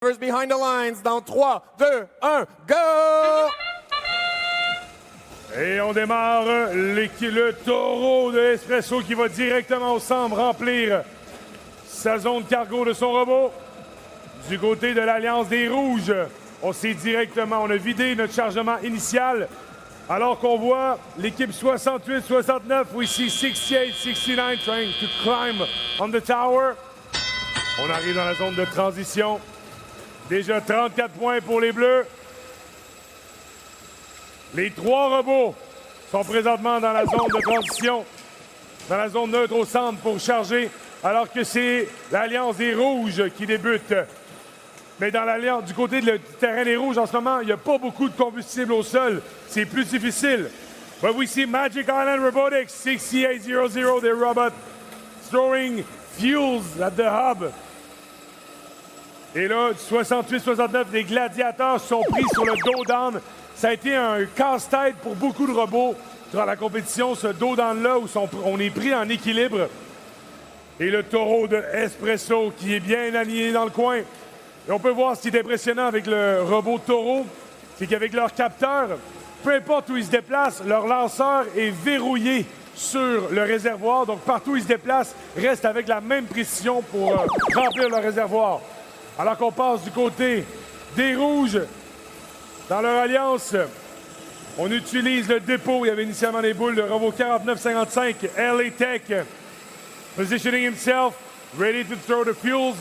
Behind the lines dans 3, 2, 1, go! Et on démarre le taureau de Espresso qui va directement au centre remplir sa zone cargo de son robot. Du côté de l'Alliance des Rouges, on a vidé notre chargement initial. Alors qu'on voit l'équipe 68-69, we see 68-69 trying to climb on the tower. On arrive dans la zone de transition. Déjà 34 points pour les Bleus. Les trois robots sont présentement dans la zone de transition, dans la zone neutre au centre pour charger, alors que c'est l'Alliance des Rouges qui débute. Mais dans l'Alliance, du côté du terrain des Rouges, en ce moment, il n'y a pas beaucoup de combustible au sol. C'est plus difficile. But we see Magic Island Robotics, 6800, their robot, throwing fuels at the hub. Et là, 68-69, les gladiateurs sont pris sur le dos down. Ça a été un casse-tête pour beaucoup de robots dans la compétition, ce dos down-là, où on est pris en équilibre. Et le taureau de Espresso qui est bien aligné dans le coin. Et on peut voir ce qui est impressionnant avec le robot taureau, c'est qu'avec leur capteur, peu importe où ils se déplacent, leur lanceur est verrouillé sur le réservoir. Donc partout où ils se déplacent, reste avec la même précision pour remplir le réservoir. Alors qu'on passe du côté des Rouges, dans leur alliance, on utilise le dépôt. Il y avait initialement des boules de robot 4955, LA Tech, positioning himself, ready to throw the fuels.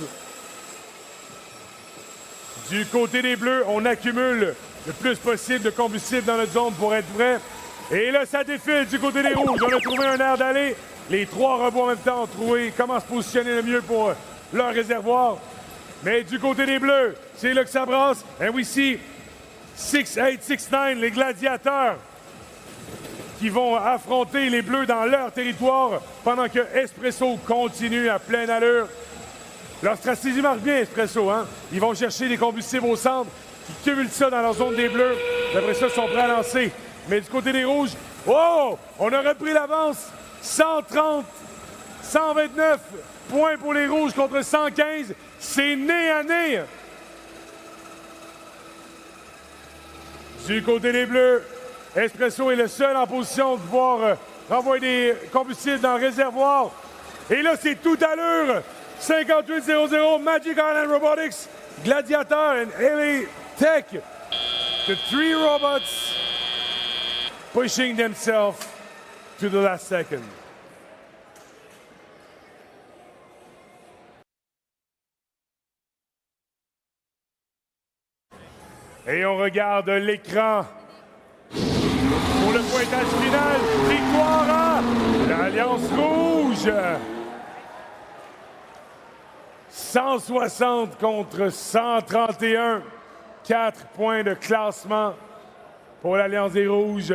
Du côté des Bleus, on accumule le plus possible de combustible dans notre zone pour être prêt. Et là, ça défile du côté des Rouges. On a trouvé un air d'aller. Les trois robots en même temps ont trouvé comment se positionner le mieux pour leur réservoir. Mais du côté des Bleus, c'est là que ça brasse. And we see 6869, les gladiateurs, qui vont affronter les Bleus dans leur territoire pendant que Espresso continue à pleine allure. Leur stratégie marche bien, Espresso, hein? Ils vont chercher des combustibles au centre, qui cumulent ça dans leur zone des Bleus. Après ça, ils sont prêts à lancer. Mais du côté des Rouges, oh! On a repris l'avance. 130, 129 points pour les Rouges contre 115. C'est nez à nez. Du côté des Bleus, Espresso est le seul en position de pouvoir renvoyer des combustibles dans le réservoir. Et là, c'est tout à l'heure. 5800, Magic Island Robotics, Gladiator and LA Tech. The three robots pushing themselves to the last second. Et on regarde l'écran pour le pointage final. Victoire à l'Alliance Rouge. 160 contre 131. 4 points de classement pour l'Alliance des Rouges.